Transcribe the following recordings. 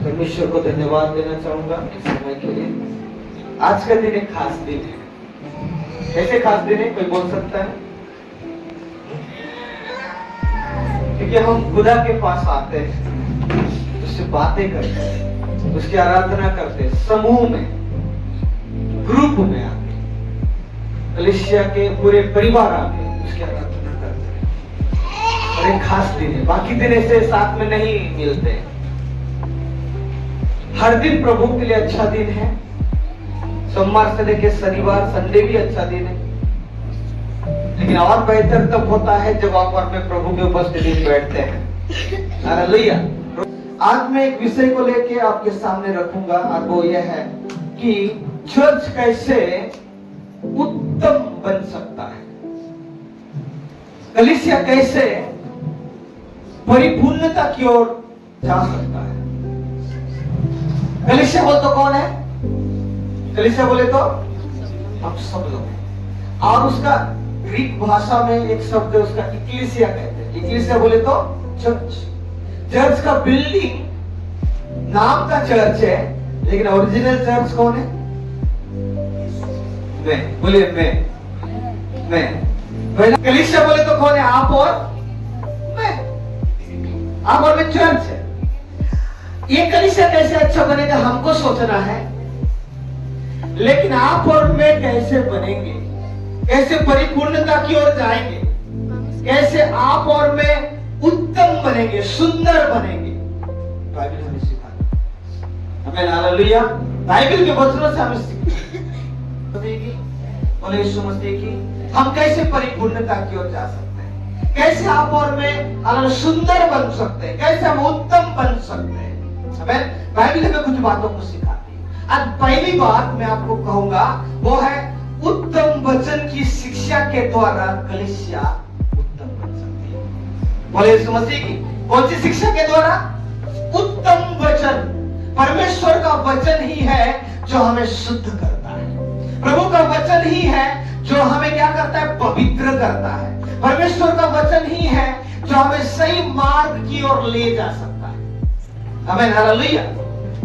परमेश्वर को धन्यवाद देना चाहूंगा इस समय के लिए। आज का दिन एक खास दिन है। कैसे खास दिन है, कोई बोल सकता है? क्योंकि हम खुदा के पास आते हैं, उससे बातें करते हैं, उसकी आराधना करते हैं, समूह में, ग्रुप में आके, कलीसिया के पूरे परिवार आके उसकी आराधना करते हैं। और एक खास दिन है, बाकी दिन ऐसे साथ में नहीं मिलते हैं। हर दिन प्रभु के लिए अच्छा दिन है। सोमवार से लेकर शनिवार, संडे भी अच्छा दिन है। लेकिन और बेहतर तब होता है जब आप और मैं प्रभु के उपस्थिति में बैठते हैं। हालेलुया। आज मैं एक विषय को लेके आपके सामने रखूंगा और वो यह है कि चर्च कैसे उत्तम बन सकता है, कलीसिया कैसे परिपूर्णता की ओर जा सकता है। कलीसिया बोले तो कौन है? कलीसिया बोले तो हम सब लोग हैं। और उसका ग्रीक भाषा में एक शब्द है, उसका इक्लेसिया कहते हैं। इक्लेसिया बोले तो चर्च। चर्च का बिल्डिंग नाम का चर्च है, लेकिन ओरिजिनल चर्च कौन है? मैं। बोलिए मैं। पहला कलीसिया बोले तो कौन है? आप और मैं। आप और मैं चर्च है। ये कलीसिया कैसे अच्छा बनेगा हमको सोचना है, लेकिन आप और मैं कैसे बनेंगे, कैसे परिपूर्णता की ओर जाएंगे, कैसे आप और मैं उत्तम बनेंगे, सुंदर बनेंगे, बाइबल हमें सिखाती। हमें हालेलुया। बाइबल के वचनों से हमें सिखाती बोले यीशु मसीह की हम कैसे परिपूर्णता की ओर जा सकते हैं, कैसे आप और मैं सुंदर बन सकते हैं, कैसे हम उत्तम बन सकते हैं। बाइबल हमें कुछ बातों को सिखाती है। आज पहली बात मैं आपको कहूंगा वो है उत्तम वचन की शिक्षा के द्वारा कलीसिया उत्तम बन सकती है। बोले यीशु मसीह की कौन सी शिक्षा के द्वारा? उत्तम वचन। परमेश्वर का वचन ही है जो हमें शुद्ध करता है। प्रभु का वचन ही है जो हमें क्या करता है? पवित्र करता है। परमेश्वर का वचन ही है जो हमें सही मार्ग की ओर ले जा सकता है। आमीन हालेलुया।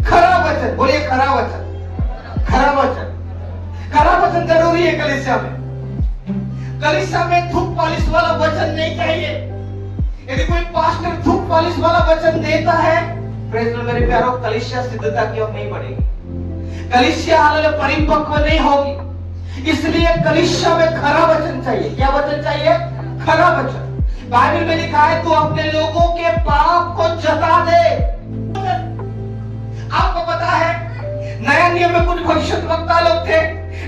खरा वचन, बोलिए खरा वचन। खरा वचन, खरा वचन जरूरी है कलीसिया में। कलीसिया में थूक पालिश वाला वचन नहीं चाहिए। यदि कोई पास्टर थूक पालिश वाला वचन देता है, प्रेज़ द लॉर्ड मेरे प्यारों, कलीसिया सिद्धता की ओर नहीं बढ़ेगी, कलीसिया हालेलुया परिपक्व नहीं होगी। इसलिए कलीसिया में खरा वचन चाहिए। क्या वचन चाहिए? खरा वचन। बाइबल में लिखा है तू अपने लोगों के पाप को जता दे। आपको पता है नया नियम में कुछ भविष्यद्वक्ता लोग थे,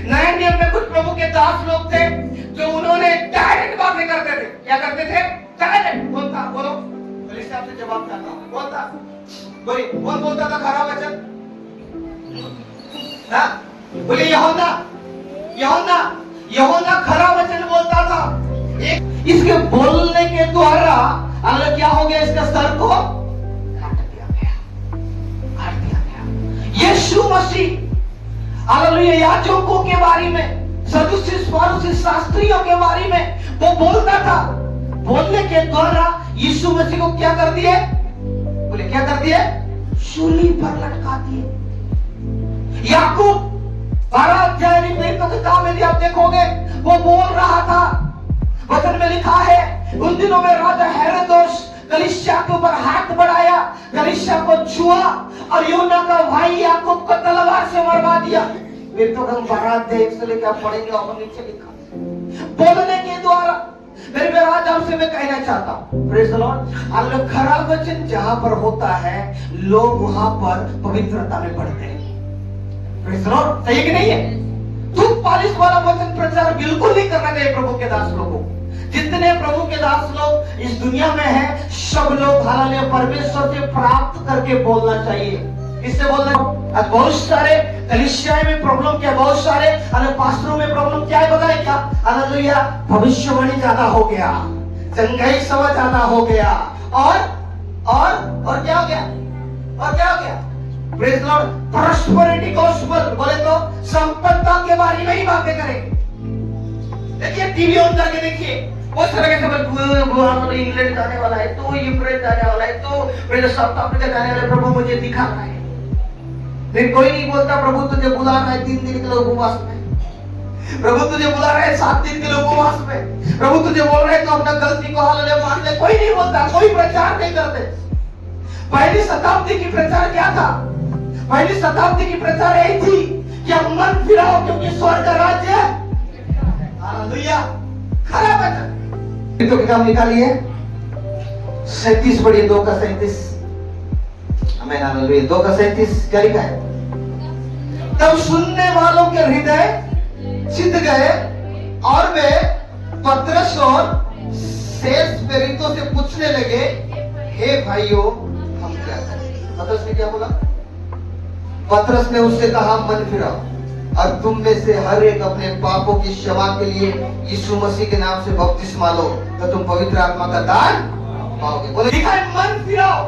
नए नियम में कुछ प्रभु के दास लोग थे जो उन्होंने डायरेक्ट बातें करते थे। क्या करते थे? डायरेक्ट। बोलता बोलो, कलीसिया से जवाब चाहता हूं। बोलता बोलिए, कौन बोलता था खरा वचन? ना बोलिए यूहन्ना खरा वचन बोलता था। एक इसके बोलने के द्वारा अगर क्या हो गया, इसका सर को काट दिया गया। यीशु मसीह हालेलुया याजकों के बारे में, सदुसी फरीसी शास्त्रियों के बारे में वो बोलता था। बोलने के द्वारा यीशु मसीह को क्या कर दिए? बोले क्या कर दिए? सूली पर लटका दिए। याकूब 12 अध्याय में यदि आप देखोगे वो बोल रहा था, वचन में लिखा है उन दिनों में राजा हेरोदेस कलीसिया के ऊपर हाथ बढ़ाया, कलीसिया को छुआ और यूहन्ना का भाई याकूब को तलवार से मरवा दिया। फिर तो हम 12 अध्याय से लेकर पढ़ेंगे और नीचे लिखा बोलने के द्वारा। मेरे आज आपसे मैं कहना चाहता हूं, प्रेज़ द लॉर्ड, खरा वचन जहां पर होता है लोग वहां पर पवित्रता में बढ़ते हैं। प्रेज़ द लॉर्ड, सही कि नहीं है? थूक पालिश वाला वचन प्रचार बिल्कुल नहीं करना चाहिए प्रभु के दास लोगों को। जितने प्रभु के दास लोग इस दुनिया में हैं, सब लोग हालेलुया परमेश्वर से प्राप्त करके बोलना चाहिए। किससे बोलना? आज बहुत सारे कलीसिया में प्रॉब्लम क्या, बहुत सारे पास्टरों में प्रॉब्लम क्या है बताए क्या? हालेलुया भविष्यवाणी ज्यादा हो गया, चंगाई समझ ज्यादा हो गया, और क्या हो गया? और क्या हो गया? Praise the Lord, prosperity gospel, बोले तो संपन्नता के बारे में ही बातें करेंगे। देखिए टीवी ऑन करके देखिए, बहुत सारे कैसे इंग्लैंड जाने वाला है, तो यूक्रेन जाने वाला है, तो साउथ अफ्रीका जाने वाला है, प्रभु मुझे दिखा रहा है। लेकिन कोई नहीं बोलता प्रभु तुझे बुला रहा है 3 दिन के लिए उपवास में, प्रभु तुझे बुला रहा है 7 दिन के लिए उपवास में, प्रभु तुझे बोल रहे तो अपना गलती को हालेलुया मान ले। कोई नहीं बोलता, कोई प्रचार नहीं करते। पहली शताब्दी की प्रचार क्या था? पहली शताब्दी की प्रचार यही थी कि हम मन फिराओ क्योंकि स्वर्ग का राज्य है। हालेलुया। खरा वचन तो काम निकालिए 37 पढ़िए, 2 का 37। आमीन हालेलुया। 2 का 37 क्या लिखा है? तब सुनने वालों के हृदय चित गए और वे पतरस और शेष प्रेरितों से पूछने लगे, हे भाइयों हम क्या करें? पतरस ने क्या बोला? पतरस ने उससे कहा मन फिराओ और तुम में से हर एक अपने पापों की क्षमा के लिए यीशु मसीह के नाम से बपतिस्मा लो तो तुम पवित्र आत्मा का दान पाओगे। बोले लिखा है मन फिराओ।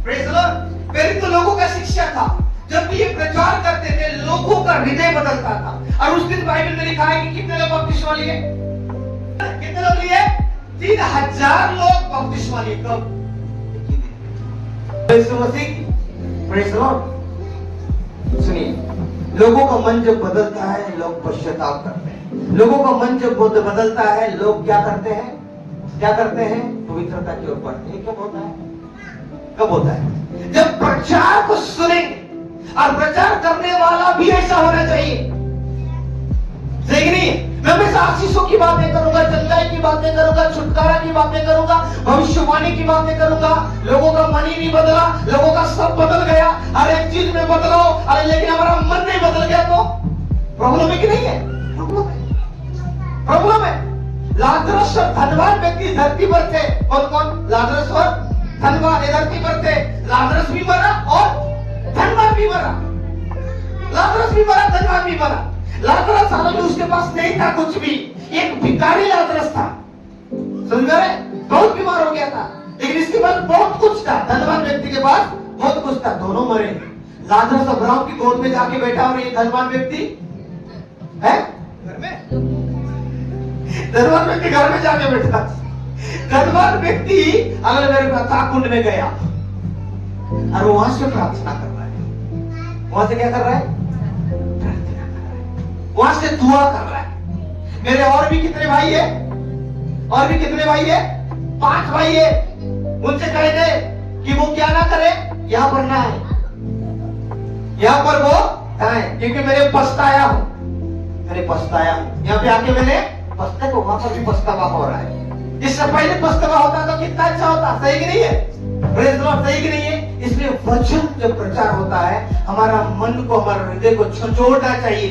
Praise the Lord. प्रेरित लोगों का शिक्षा था, जब भी ये प्रचार करते थे लोगों का हृदय बदलता था। और उस दिन बाइबल में लिखा है कि कितने लोग बपतिस्मा लिए? कितने लोग लिए? 3000 लोग बपतिस्मा लिए। कब? यीशु मसीह। Praise the lord. सुनिए, लोगों का मन जब बदलता है लोग पश्चाताप करते हैं। लोगों का मन जब बदलता है लोग क्या करते हैं? क्या करते हैं? पवित्रता की ओर बढ़ते हैं। कब होता है? कब होता है? जब प्रचार को सुनेंगे और प्रचार करने वाला भी ऐसा होना चाहिए। सही नहीं? मैं हमेशा आशीषों की बातें करूंगा, चंगाई की बातें करूंगा, छुटकारा की बातें करूंगा, भविष्यवाणी की बातें करूंगा। लोगों का मन ही नहीं बदला, लोगों का सब बदल गया। हर एक चीज में बदलो, अरे लेकिन हमारा मन नहीं बदल गया तो प्रॉब्लम है कि नहीं है? प्रॉब्लम है। लाजरस और धनवान व्यक्ति धरती पर थे। कौन? लाजरस और धनवान धरती पर थे। लाजरस भी मरा और धनवान भी मरा। लाजरस भी मरा, धनवान भी मरा। लाजरस हालांकि उसके पास नहीं था कुछ भी, एक भिखारी लाजरस था। समझ रहे? बहुत बीमार हो गया था, लेकिन इसके पास बहुत कुछ था। धनवान व्यक्ति के पास बहुत कुछ था। दोनों मरे। लाजरस अब्राहम की गोद में जाके बैठा और ये धनवान व्यक्ति है घर में। धनवान व्यक्ति घर में जाके बैठा। धनवान व्यक्ति अगले मेरे कुंड में गया और वहां से प्रार्थना कर रहा है। वहां से क्या कर रहा है? वहां से दुआ कर रहा है। मेरे और भी कितने भाई है? और भी कितने भाई है? 5 भाई है। उनसे कह दे कि वो क्या ना करे, यहां पर ना है, यहां पर वो आए, क्योंकि मैंने पछताया हूं। मैंने पछताया हूं, यहां पे आके मैंने पछताया को, वहां पर भी पछतावा हो रहा है। इससे पहले पछतावा होता तो कितना अच्छा होता। सही कि नहीं है? Praise the Lord. सही कि नहीं है? इसलिए वचन जब प्रचार होता है हमारा मन को, हमारे हृदय को झंझोड़ना चाहिए।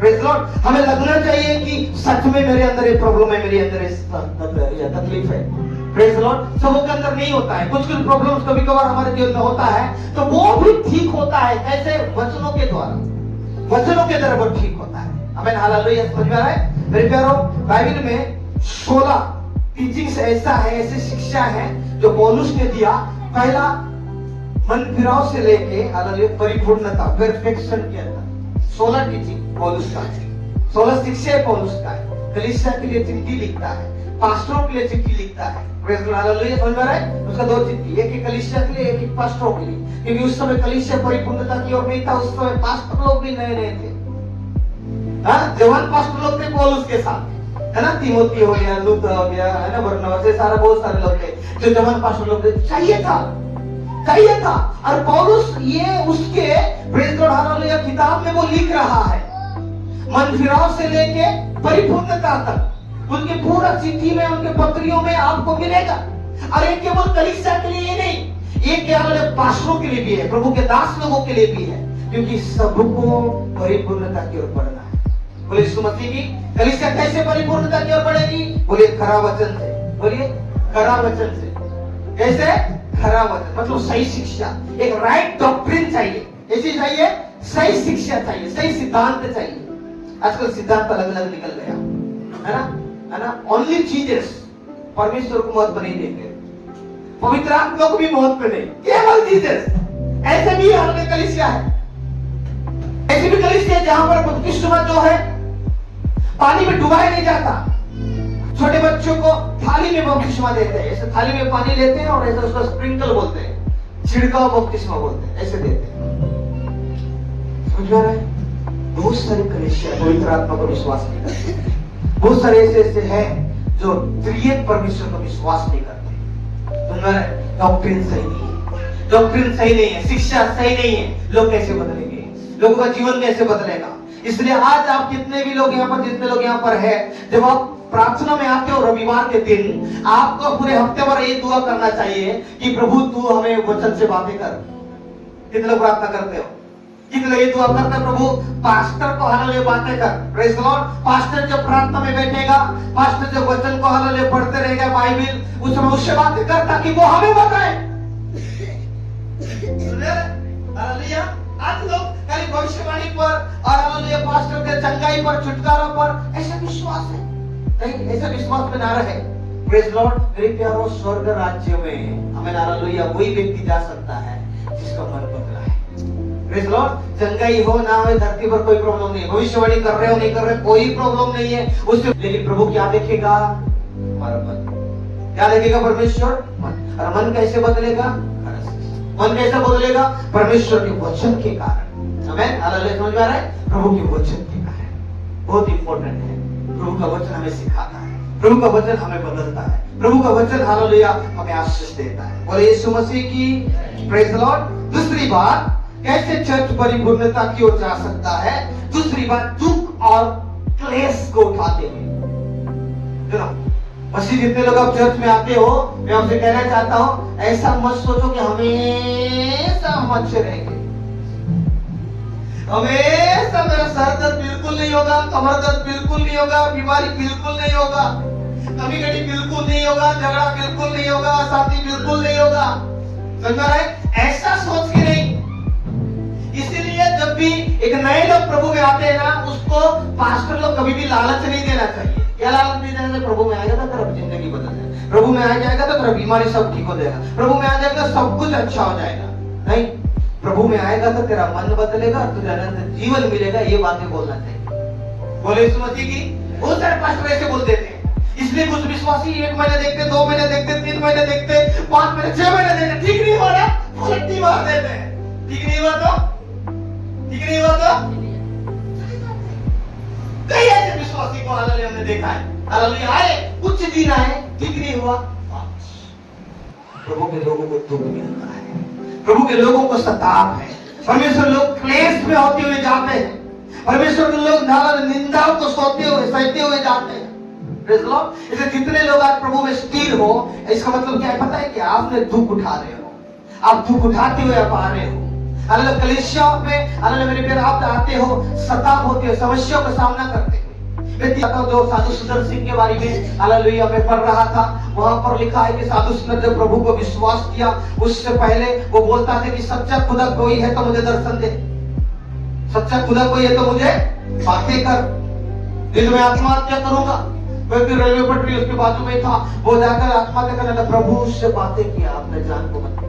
Praise the Lord. हमें लगना चाहिए कि सच में मेरे अंदर ये प्रॉब्लम है, मेरे अंदर ये तकलीफ है। Praise the Lord. सबों के अंदर नहीं होता है। कुछ प्रॉब्लम्स कभी कभार हमारे जीवन में होता है तो वो भी ठीक होता है। कैसे? वचनों के द्वारा, वचनों के द्वारा वो ठीक होता है। आमीन हालेलुया। समझ में आ रहा है मेरे प्यारों? बाइबल में 16 टीचिंग्स ऐसा है, ऐसी शिक्षा है जो पौलुस ने दिया। पहला मन फिराव से लेके हालेलुया परिपूर्णता, परफेक्शन के अंदर 16 टीचिंग पौलुस का है। 16 शिक्षा पौलुस का है। कलीसिया के लिए चिट्ठी लिखता है, पास्टरों के लिए चिट्ठी लिखता है। Praise the Lord. हालेलुया। समझ में आ रहा है? उसका 2 चिट्ठी, एक कलीसिया के लिए, एक पास्टरों के लिए। क्योंकि उस समय कलीसिया परिपूर्णता की ओर नहीं था। उस समय पास्टर लोग भी नए नए थे। हाँ, जवान पास्टर लोग थे पौलुस के साथ, है ना? तिमोथी हो गया, लूका हो गया, है ना? बरनबास, ये सारा बहुत सारे लोग थे जो जवान पास्टर लोग थे। चाहिए था। और पौलुस ये उसके प्रेज़ द लॉर्ड हालेलुया किताब में वो लिख रहा है। मन फिराव से लेके परिपूर्णता तक उनके पूरा चिट्ठी में, उनके पत्रियों में आपको मिलेगा। और ये केवल कलीसिया के लिए नहीं, ये केवल पास्टरों के लिए भी है, प्रभु के दास लोगों के लिए भी है, क्योंकि सबको परिपूर्णता की ओर बढ़ना है। बोले यीशु मसीह की कलीसिया कैसे परिपूर्णता की ओर बढ़ेगी? बोलिए खरा वचन से। बोलिए खरा वचन से। कैसे? खरा वचन मतलब सही शिक्षा, एक राइट डॉक्ट्रिन चाहिए। ऐसी चाहिए सही शिक्षा चाहिए, सही सिद्धांत चाहिए। आजकल सिद्धांत अलग अलग निकल गया, है ना? ओनली जीसस परमेश्वर को महत्व नहीं देते, पवित्र आत्मा को भी महत्व नहीं, केवल जीसस। ऐसे भी हमारे कलीसिया है, ऐसी भी कलीसिया जहां पर बपतिस्मा जो है पानी में डुबाया नहीं जाता। छोटे बच्चों को थाली में बपतिस्मा देते हैं। ऐसे थाली में पानी लेते हैं और ऐसे उसको स्प्रिंकल बोलते हैं, छिड़काव बपतिस्मा बोलते हैं, ऐसे देते हैं। समझ में आ रहा है? बहुत सारे कलीसिया पवित्र आत्मा को विश्वास नहीं करते। बहुत सारे ऐसे हैं जो त्रिएक परमेश्वर को विश्वास नहीं करते। समझ में आ रहा है? डॉक्ट्रिन सही नहीं है, डॉक्ट्रिन सही नहीं है, शिक्षा सही नहीं है। लोग कैसे बदलेंगे? लोगों का जीवन कैसे बदलेगा? इसलिए आज आप जितने भी लोग यहाँ पर, जितने लोग यहाँ पर है, जब आप प्रार्थना में आते हो रविवार के दिन, आपको पूरे हफ्ते भर ये दुआ करना चाहिए कि प्रभु तू हमें वचन से बातें कर। कितने लोग प्रार्थना करते हो? कितने लोग ये दुआ करते हैं, प्रभु पास्टर को हालेलुया बातें कर। Praise the Lord. पास्टर जब प्रार्थना में बैठेगा, पास्टर जब वचन को हालेलुया पढ़ते रहेगा बाइबल, उस समय उससे बातें कर ताकि वो हमें बताए। हालेलुया। आज लोग खाली भविष्यवाणी पर और हालेलुया पास्टर के चंगाई पर, छुटकारा पर ऐसा विश्वास है नहीं, ऐसा विश्वास में ना रहे। Praise Lord. मेरे प्यारों, स्वर्ग राज्य में हमें हालेलुया वही व्यक्ति जा सकता है जिसका मन बदला है। Praise Lord. चंगाई हो ना हो धरती पर कोई प्रॉब्लम नहीं है, भविष्यवाणी कर रहे हो नहीं कर रहे कोई प्रॉब्लम नहीं है उससे। लेकिन प्रभु क्या देखेगा? हमारा मन। क्या देखेगा परमेश्वर? मन। और मन कैसे बदलेगा? मन कैसे बदलेगा? परमेश्वर के वचन के कारण। आमेन। हालेलुया। समझ में आ रहा है? प्रभु के वचन के कारण। बहुत इंपॉर्टेंट है। प्रभु का वचन हमें सिखाता है, प्रभु का वचन हमें बदलता है, प्रभु का वचन हालेलुया हमें आशीष देता है। बोले यीशु मसीह की। Praise the Lord. दूसरी बात, कैसे चर्च परिपूर्णता की ओर जा सकता है? दूसरी बात, दुख और क्लेश को उठाते हुए। मसीह जितने लोग आप चर्च में आते हो, मैं आपसे कहना चाहता हूं, ऐसा मत सोचो कि हमेशा हम अच्छे रहेंगे, हमेशा मेरा सर दर्द बिल्कुल नहीं होगा, कमर दर्द बिल्कुल नहीं होगा, बीमारी बिल्कुल नहीं होगा, कमी कटी बिल्कुल नहीं होगा, झगड़ा बिल्कुल नहीं होगा, शांति बिल्कुल नहीं होगा। समझ में आ रहा है? ऐसा सोच के नहीं। इसीलिए जब भी एक नए लोग प्रभु में आते हैं ना, उसको पास्टर लोग कभी भी लालच नहीं देना चाहिए। क्या लालच नहीं देना चाहिए? प्रभु में आएगा तो तेरा जिंदगी बदल जाएगा, प्रभु में आ जाएगा तो तेरा बीमारी सब ठीक हो जाएगा, प्रभु में आ जाएगा सब कुछ अच्छा हो जाएगा। नहीं, प्रभु में आएगा तो तेरा मन बदलेगा और तुझे अनंत जीवन मिलेगा। ये बातें बोलना चाहिए। बोले यीशु मसीह की। बहुत सारे पास्टर ऐसे बोल देते हैं। इसलिए कुछ विश्वासी 1 महीने देखते, 2 महीने देखते, 3 महीने देखते, 5 महीने, 6 महीने देखते, ठीक नहीं हो रहा, फुलट्टी मार देते हैं। ठीक नहीं हुआ तो ठीक नहीं हुआ तो कई ऐसे विश्वासी को हालेलुया हमने देखा है। हालेलुया आए, कुछ दिन आए, ठीक नहीं हुआ। प्रभु के लोगों को दुख मिलता है, प्रभु के लोगों को सताव है, परमेश्वर लोग क्लेश में होते हुए जाते हैं, परमेश्वर के लोग निंदाओं को सहते हुए जाते हैं। Praise Lord. इसलिए जितने लोग आज प्रभु में स्थिर हो, इसका मतलब क्या है पता है? कि आपने दुख उठा रहे हो, आप दुख उठाते हुए आप आ रहे हो। हालेलुया। कलीसिया में हालेलुया मेरे प्यारे आप आते हो, सताव होती है, समस्याओं का सामना करते हुए। जो साधु सुंदर सिंह के बारे में हालेलुया मैं पढ़ रहा था, वहां पर लिखा है कि साधु सुंदर जब प्रभु को विश्वास किया, उससे पहले वो बोलता था कि सच्चा खुदा कोई है तो मुझे दर्शन दे, सच्चा खुदा कोई है तो मुझे बातें कर, नहीं तो मैं आत्महत्या करूंगा। क्योंकि रेलवे पटरी उसके बाजू में था, वो जाकर आत्महत्या करने लगा। प्रभु उससे बातें किया, अपने जान को बचा।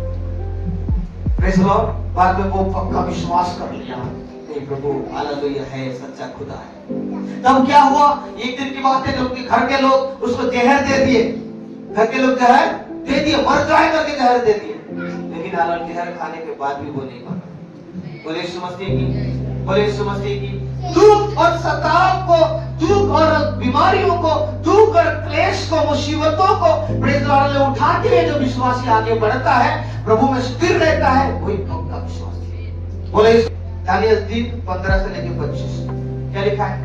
Praise Lord. बाद में वो पक्का विश्वास कर लिया, नहीं प्रभु हालेलुया है, सच्चा खुदा है। तब क्या हुआ? एक दिन की बात है, जब घर के लोग उसको जहर दे दिए, घर के लोग जहर दे दिए, मर जाए करके जहर दे दिए। लेकिन हालेलुया जहर खाने के बाद भी वो नहीं मरा। बोले यीशु मसीह की। बोले यीशु मसीह की। दुख और सताव को, दुख और बीमारियों को, दुख और क्लेश को, मुसीबतों को प्रेज़ लॉर्ड उठाते हुए जो विश्वासी आगे बढ़ता है, प्रभु में स्थिर रहता है, वही पक्का विश्वासी। बोले दानियल 3:15 से लेकर 25 क्या लिखा है?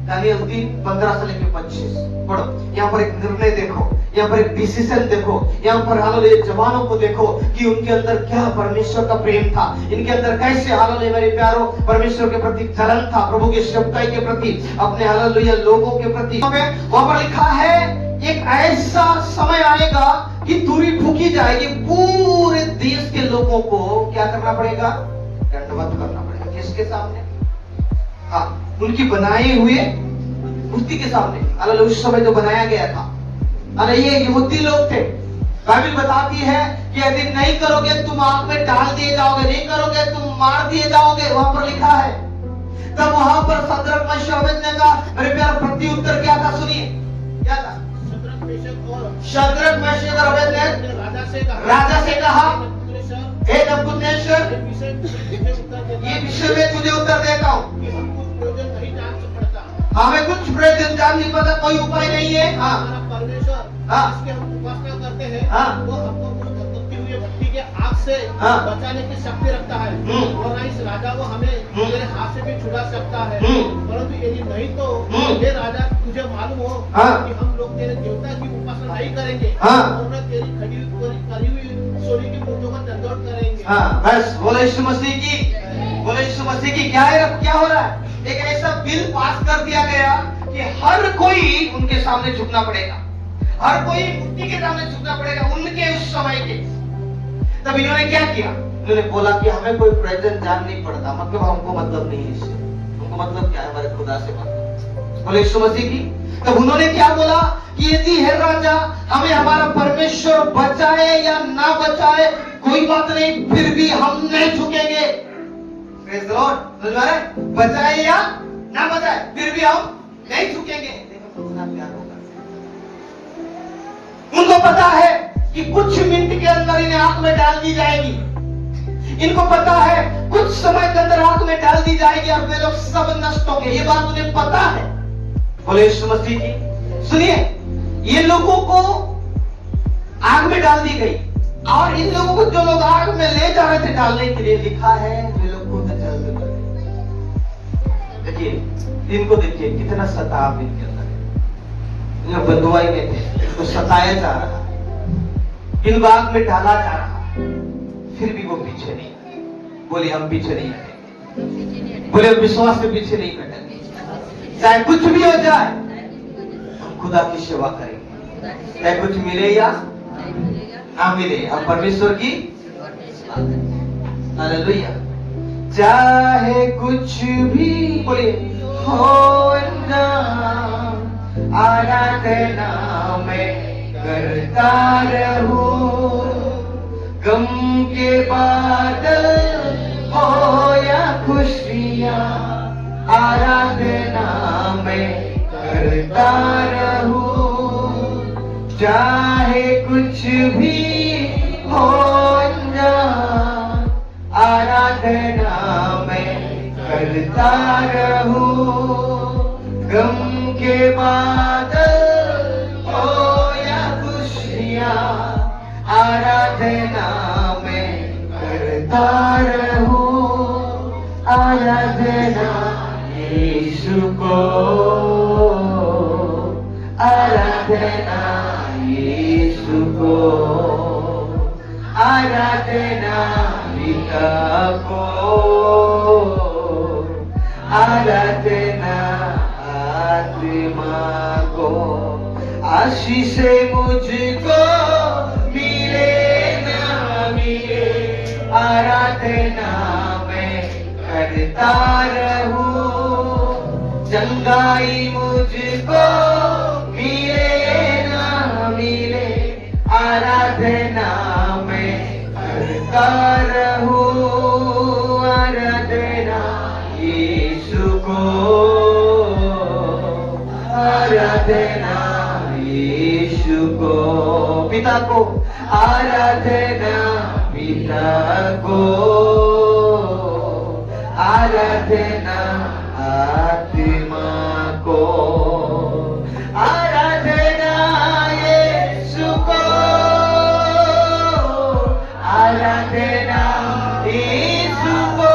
दानियल 3:15 से लेकर 25 पढ़ो। यहाँ पर एक निर्णय देखो, यहाँ पर एक डिसीजन देखो, यहाँ पर हालेलुया जवानों को देखो कि उनके अंदर क्या परमेश्वर का प्रेम था, इनके अंदर कैसे हालेलुया मेरे प्यारों परमेश्वर के प्रति जलन था, प्रभु की सेवकाई के प्रति, अपने हालेलुया लोगों के प्रति। वहां पर लिखा है एक ऐसा समय आएगा कि तुरही फूकी जाएगी, पूरे देश के लोगों को क्या करना पड़ेगा? दंडवत करना पड़ेगा। किसके सामने? हाँ, उनकी बनाए हुए मूर्ति के सामने। हालेलुया उस समय जो बनाया गया था, अरे ये यहूदी लोग थे। बाइबल बताती है कि यदि नहीं करोगे तुम आग में डाल दिए जाओगे, नहीं करोगे तुम मार दिए जाओगे, वहां पर लिखा है। तब वहां पर शद्रक मेशक अबेदनगो का मेरे प्यारे प्रति उत्तर क्या था? सुनिए क्या था? शद्रक मेशक और अबेदनगो राजा से कहा हे नबूकदनेस्सर, ये विषय में तुझे उत्तर देता हूँ कि हम कुछ प्रयोजन नहीं जान पड़ता। हमें कुछ प्रयोजन जान नहीं पता, कोई उपाय नहीं है। हाँ हमारा परमेश्वर हाँ। जिसकी हम उपासना करते हैं हाँ। वो हमको उस धधकती हुई भट्टी के आग से हाँ। बचाने की शक्ति रखता है, वरना इस राजा को हमें तेरे हाथ से भी छुड़ा सकता है। परंतु यदि नहीं तो हे राजा, तुझे मालूम हो हाँ। कि हम लोग तेरे देवता की उपासना नहीं करेंगे हाँ। और न तेरी करी हुई सोने की मूर्तियों का दंडवत करेंगे। हाँ, बस बोले यीशु मसीह की, बोले यीशु मसीह की। क्या है, क्या हो रहा है? एक ऐसा बिल पास कर दिया गया कि हर कोई उनके सामने झुकना पड़ेगा, हर कोई मूर्ति के सामने झुकना पड़ेगा, उनके उस समय के। तब इन्होंने क्या किया? इन्होंने बोला कि हमें कोई प्रेजेंट जान नहीं पड़ता, मतलब हमको मतलब नहीं है इससे, हमको मतलब क्या है, हमारे खुदा से मतलब। बोले यीशु मसीह की। तब उन्होंने क्या बोला कि यदि है राजा, हमें हमारा परमेश्वर बचाए या ना बचाए कोई बात नहीं, फिर भी हम नहीं झुकेंगे। Praise the Lord. समझ में आ रहा है? बचाए या ना बचाए फिर भी हम नहीं झुकेंगे। देखो कितना प्यार होगा। उनको पता है कि कुछ मिनट के अंदर इन्हें आग में डाल दी जाएगी, इनको पता है कुछ समय के अंदर आग में डाल दी जाएगी और वे लोग सब नष्ट होंगे, ये बात उन्हें पता है। बोले यीशु मसीह की। सुनिए, ये लोगों को आग में डाल दी गई और इन लोगों को जो लोग आग में ले जा रहे थे डालने के लिए, लिखा है वे लोग खुद जलते मर गए। देखिए, इनको देखिए कितना सताव इनके अंदर है। ये बंधुआई में थे, तो सताया जा रहा, इनको आग में डाला जा रहा, फिर भी वो पीछे नहीं हटे। बोले हम पीछे नहीं हटेंगे, बोले विश्वास से पीछे नहीं हटेंगे, चाहे कुछ भी हो जाए हम खुदा की सेवा करेंगे, चाहे कुछ मिले या ना मिले, हम परमेश्वर की। हालेलुया। चाहे कुछ भी बोले हो ना, आराधना में करता रहूं, गम के बादल हो या खुशियां, आराधना में करता रहूं, चाहे कुछ भी हो ना, आराधना में करता रहूं, गम के बादल हो या खुशियां, आराधना में करता रहूं, आराधना यीशु को, आराधना यीशु को, आराधना पिता को, आराधना आत्मा को, आशीष मुझको मिले ना मिले, आराधना में करता रहूं, चंगाई मुझको मिले ना मिले, आराधना में करता रहूं, आराधना यीशु को, आराधना यीशु को, पिता को, आराधना पिता को, आराधना आत्मा को, आराधना यीशु को, आराधना यीशु को,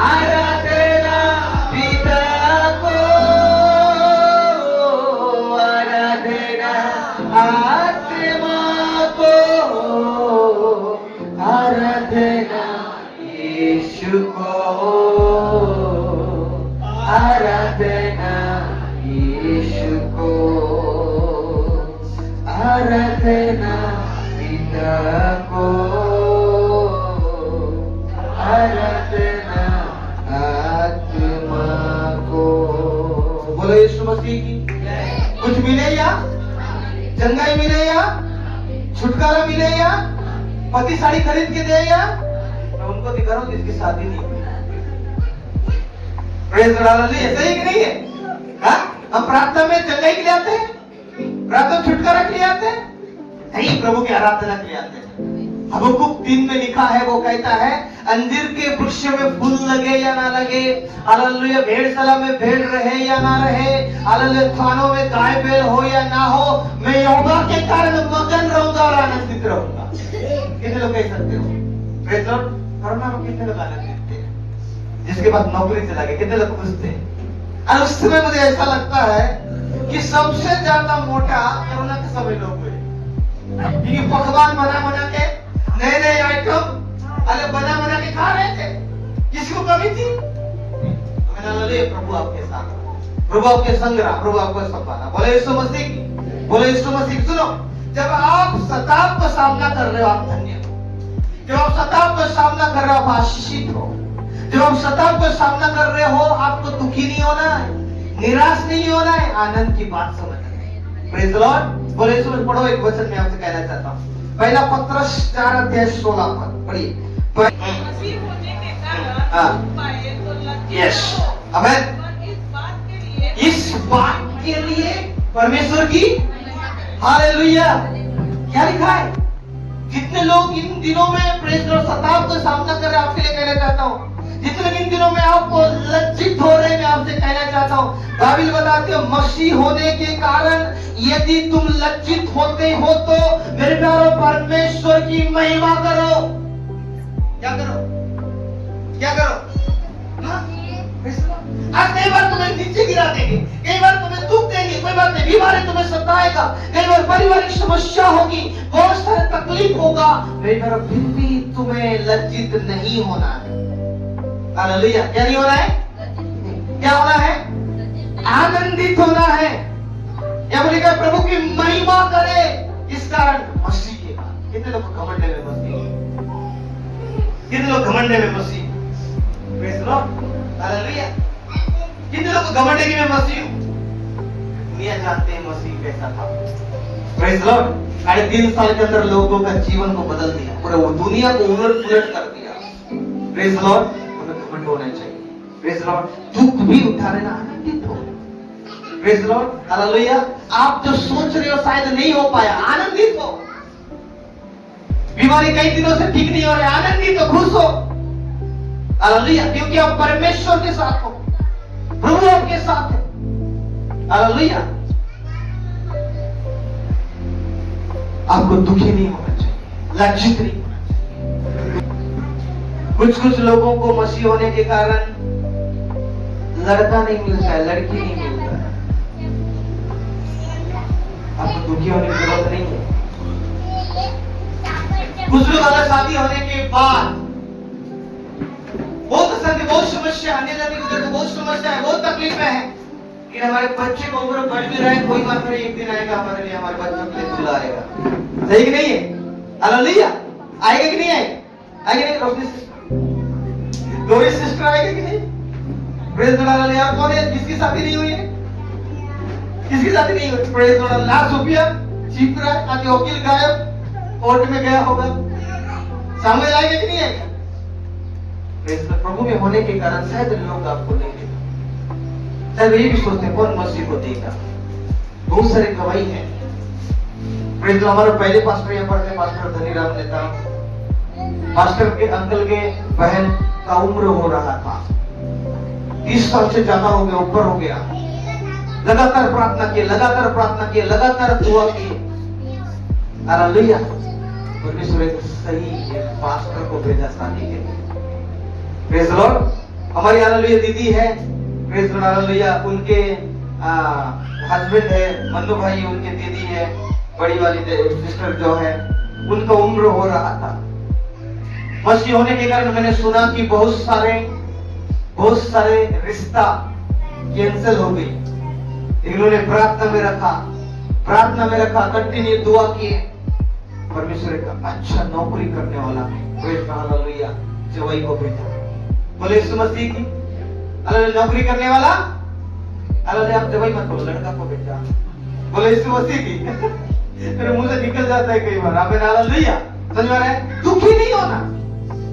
आराधना पिता को, आराधना आत्मा को, आराधना यीशु को, आराधना यीशु को, आराधना पिता को, आराधना आत्मा को। बोलो यीशु मसीह की। कुछ मिले या चंगाई मिले या छुटकारा मिले या पति साड़ी खरीद के दे या, मैं उनको दिखा रहा हूँ जिसकी शादी नहीं हुई। Praise the Lord. सही कि नहीं है? हाँ? हम प्रार्थना में चंगाई के लिए आते हैं, प्रार्थना छुटकारा के लिए आते हैं, नहीं प्रभु की आराधना के लिए आते हैं। हबक्कुक 3 में लिखा है, वो कहता है अंजीर के वृक्ष में फूल लगे या ना लगे, हालेलुया, भेड़शाला में भेड़ रहे या ना रहे, हालेलुया, थानों में गाय बैल हो या ना हो, मैं यहोवा के कारण मगन रहूंगा और आनंदित रहूंगा। कितने लोग कह सकते हो? Praise Lord. कोरोना में कितने लोग आनंदित थे? जिसके बाद नौकरी चला गया, कितने लोग खुश थे? और उस समय मुझे ऐसा लगता है कि सबसे ज्यादा मोटा कोरोना के समय लोग हुए, क्योंकि पकवान बना के नए नए आइटम अरे बना के खा रहे थे। किसको कमी थी? प्रभु आपके साथ, प्रभु आपके संग रहा, प्रभु आपको संभाला। बोले यीशु मसीह की, बोले यीशु मसीह। सुनो, जब आप सताव का सामना कर रहे हो आप धन्य हो। जब आप सताव का सामना कर रहे हो आप आशीषित हो। जब आप सताव का सामना कर रहे हो आपको दुखी नहीं होना है, निराश नहीं होना है, आनंद की बात समझना है। Praise Lord. बोले यीशु मसीह। पढ़ो, एक वचन में आपसे कहना चाहता हूँ, पहला पत्रस 4:16 पद पढ़िए। मसीह होने के कारण पाए तो लज्जित यस, हो। आमेन। और इस इस बात के लिए परमेश्वर की हालेलुया। क्या लिखा है? जितने लोग इन दिनों में प्रेज़ लॉर्ड सताव का सामना कर रहे हैं, आपके लिए कहना चाहता हूँ, जितने इन दिनों में आपको लज्जित हो रहे हैं, मैं आपसे कहना चाहता हूँ, बाइबल बताते हो मसीह होने के कारण यदि तुम लज्जित होते हो तो मेरे प्यारो परमेश्वर की महिमा करो। क्या करो? क्या करो? हाँ? आज कई बार तुम्हें नीचे गिरा देंगे, कई बार तुम्हें दुख देंगे, कई बार बीमारी तुम्हें सताएगा, कई बार पारिवारिक समस्या होगी, बहुत सारे तकलीफ होगा, मेरे प्यारो फिर भी तुम्हें लज्जित नहीं होना है। हालेलुया। क्या नहीं होना है? क्या होना है? आनंदित होना है। क्या बोलेगा? प्रभु की महिमा करे। इस कारण मसीह के बाद कितने लोग घमंड में मसीह, कितने लोग घमंड में मसीह, प्रेज़ लॉर्ड, हालेलुया। कितने लोग घमंड में मसीह, दुनिया जानते हैं मसीह कैसा था। Praise Lord. 3.5 साल के अंदर लोगों का जीवन को बदल दिया, पूरे वो दुनिया को उलट पुलट कर दिया। Praise Lord. हमें घमंड होना चाहिए। Praise Lord. दुख भी उठा लेना, आनंदित हो। Praise Lord, hallelujah. आप जो सोच रहे हो शायद नहीं हो पाया, आनंदित हो। बीमारी कई दिनों से ठीक नहीं हो रही, आनंदित हो, खुश हो। हालेलुया। क्योंकि आप परमेश्वर के साथ हो, प्रभु आपके साथ है। हालेलुया। आपको दुखी नहीं होना चाहिए, लज्जित नहीं होना चाहिए। कुछ लोगों को मसीह होने के कारण लड़का नहीं मिलता है, लड़की नहीं मिलता है। आपको दुखी होने की जरूरत नहीं है। कुछ लोग अगर शादी होने के बाद बहुत असंख्य, बहुत समस्या आने जाने की तो बहुत समस्या है, बहुत तकलीफ है कि हमारे बच्चे को उम्र बढ़ भी रहा है, कोई बात नहीं, एक दिन आएगा हमारे लिए, हमारे बच्चों के लिए चलाएगा। सही कि नहीं है? हालेलुया। आएगा कि नहीं आएगा? आएगा नहीं? रोशनी सिस्टर, गौरी सिस्टर आएगा कि नहीं? Praise the Lord. यार कौन है जिसकी शादी नहीं हुई है? किसकी शादी नहीं हुई? Praise the Lord. लास्ट रुपया छिप रहा है, आज वकील गायब, कोर्ट में गया होगा, सामने आएगा कि नहीं आएगा? प्रभु में होने के कारण शायद लोग आपको नहीं देते, शायद ये भी सोचते हैं कौन मसीह को देगा। बहुत सारे गवाही हैं। Praise the Lord. हमारे पहले पास्टर यहाँ पढ़ते, पास्टर धनीराम नेता, पास्टर के अंकल के बहन का उम्र हो रहा था, 30 साल से ज्यादा हो गया, ऊपर हो गया। लगातार प्रार्थना किए, लगातार प्रार्थना किए, लगातार दुआ की। हालेलुया। परमेश्वर एक सही पास्टर को भेजा शादी के लिए। Praise the Lord. हमारी हालेलुया दीदी है, प्रेज़ द लॉर्ड, हालेलुया। उनके हस्बैंड है मन्नू भाई, उनके दीदी है, बड़ी वाली सिस्टर जो है, उनका उम्र हो रहा था। मसीह होने के कारण मैंने सुना कि बहुत सारे रिश्ता कैंसिल हो गई। इन्होंने प्रार्थना में रखा, कंटिन्यू दुआ किए। परमेश्वर का अच्छा नौकरी करने वाला, प्रेज़ हालेलुया, जवाई को भेजा। बोले यीशु मसीह की, हालेलुया। नौकरी करने वाला, हालेलुया। आप जवाई मत बोलो, लड़का को भेजा। बोले यीशु मसीह की। मेरे मुंह से निकल जाता है कई बार, आप हालेलुया। समझ में आ रहा है? दुखी नहीं होना,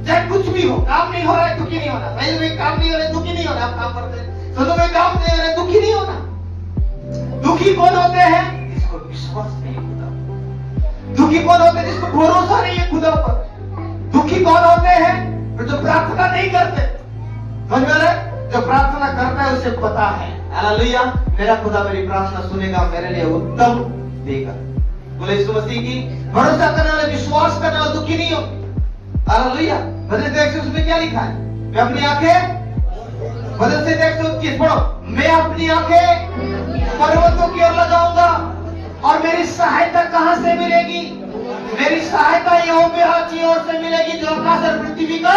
चाहे कुछ भी हो। काम नहीं हो रहा है, दुखी नहीं होना। पहले में काम नहीं हो रहा है, दुखी नहीं होना। आप काम करते हैं, सुनो में काम नहीं हो रहा है, दुखी नहीं होना। दुखी कौन होते हैं? जिसको विश्वास नहीं होता। दुखी कौन होते हैं जिसको भरोसा नहीं है खुदा पर। दुखी कौन होते हैं जो प्रार्थना नहीं करते। समझ में आ रहा है? जो प्रार्थना करता है उसे पता है हालेलुया मेरा खुदा मेरी प्रार्थना सुनेगा, मेरे लिए उत्तम देगा। बोले यीशु मसीह की भरोसा करने वाले, विश्वास करने वाले दुखी नहीं हो। हालेलुया। भजन 131 उसमें क्या लिखा है? मैं अपनी आंखें भजन 131 पढ़ो। मैं अपनी आंखें पर्वतों की ओर लगाऊंगा और मेरी सहायता कहां से मिलेगी? मेरी सहायता यहोवा की ओर से मिलेगी जो आकाश और पृथ्वी का।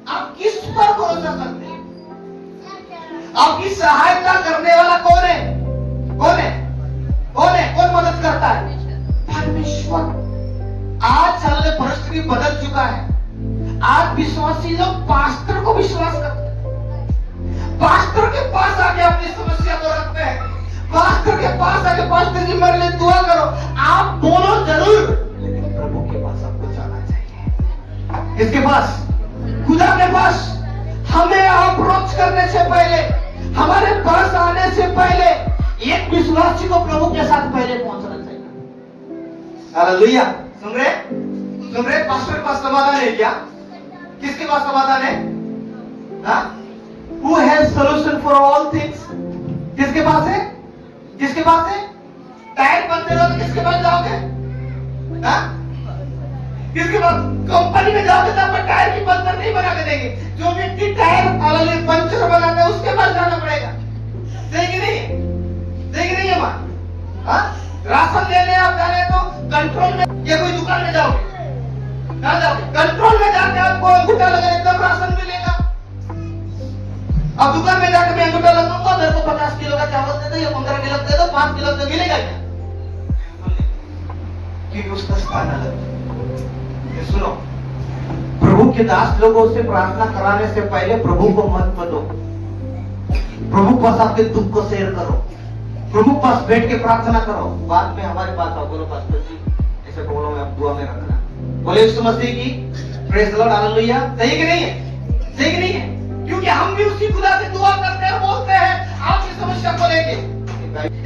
आप किस पर भरोसा करते हैं? आपकी सहायता करने वाला कौन है? कौन है? कौन है? कौन मदद करता है? परमेश्वर। आज साले परिस्थिति बदल चुका है। आज विश्वासी लोग पास्टर को विश्वास करते हैं। पास्टर के पास आके अपनी समस्या को रखते हैं। पास्टर के पास आके पास्टर जी मेरे लिए दुआ करो। आप बोलो जरूर, लेकिन प्रभु के पास आपको जाना चाहिए। किसके पास? खुदा के पास। हमें अप्रोच करने से पहले, हमारे पास आने से पहले एक विश्वासी को प्रभु के साथ पहले पहुंचना चाहिए। हालेलुया। सुन रहे? सुन रहे? पास्टर के पास समाधान है क्या? किसके पास समाधान है? हाँ? Who has solution for all things? किसके पास है? किसके पास है? टायर बनते रहो तो किसके पास जाओगे? हाँ? किसके पास? कंपनी में जाओगे तो आपको टायर की पंचर नहीं बना के देंगे। जो व्यक्ति टायर अलग पंचर बनाता है उसके पास जाना पड़ेगा। सही कि नहीं? सही कि नहीं है बात? हाँ? राशन लेने आप जा रहे तो कंट्रोल में या कोई दुकान में जाओगे? कहाँ जाओगे? कंट्रोल में जाके आपको अंगूठा लगाने तब राशन मिलेगा। अब दुकान में जाकर मैं अंगूठा लगाऊंगा, मेरे को 50 किलो का चावल दे दो या 15 किलो दे दो, 5 किलो तो मिलेगा क्या? क्योंकि उसका स्थान अलग है। सुनो, प्रभु के दास लोगों से प्रार्थना कराने से पहले प्रभु को महत्व दो। प्रभु पास आपके दुख को शेयर करो। प्रभु पास बैठ के प्रार्थना करो। बाद में हमारे पास आओ, बोलो पास्टर जी ऐसे बोलो, मैं आप दुआ में रखना। बोले यीशु मसीह की प्रेज द लॉर्ड हालेलुया। सही कि नहीं है? सही कि नहीं है? क्योंकि हम भी उसी खुदा से दुआ करते हैं और बोलते हैं आपकी समस्या को लेके।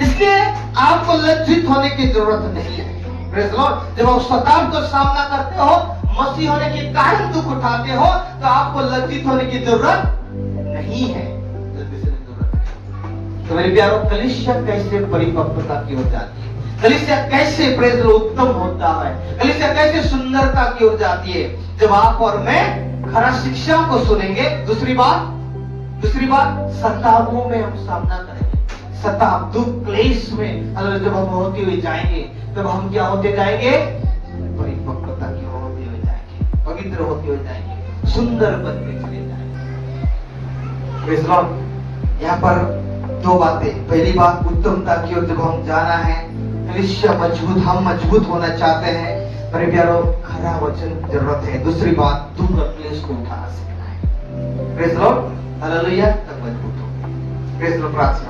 इसलिए आपको लज्जित होने की जरूरत नहीं है। Praise the Lord. जब आप शताब्द का सामना करते हो, मसीह होने के कारण दुख उठाते हो, तो आपको लज्जित होने की जरूरत नहीं है। तो मेरे प्यारो, कलीसिया कैसे परिपक्वता की ओर जाती है? कलीसिया कैसे प्रेज द लॉर्ड उत्तम होता है? कलीसिया कैसे सुंदरता की ओर जाती है? जब आप और मैं खरा शिक्षा को सुनेंगे। दूसरी बात सतावों में हम सामना करेंगे। सताव, दुख, क्लेश में जब हम होते हुए जाएंगे, तब हम क्या होते जाएंगे? परिपक्वता की ओर होते हुए जाएंगे, पवित्र होते हुए जाएंगे, सुंदर बनते चले जाएंगे। Praise the Lord. यहाँ पर दो बातें। पहली बात, उत्तमता की ओर जब हम जाना है, कलीसिया मजबूत, हम मजबूत होना चाहते हैं, मेरे प्यारो खरा वचन जरूरत है। दूसरी बात, दुख और क्लेश को उठाना सीखना है। Praise the Lord hallelujah. तब मजबूत हो। Praise the Lord. प्रार्थना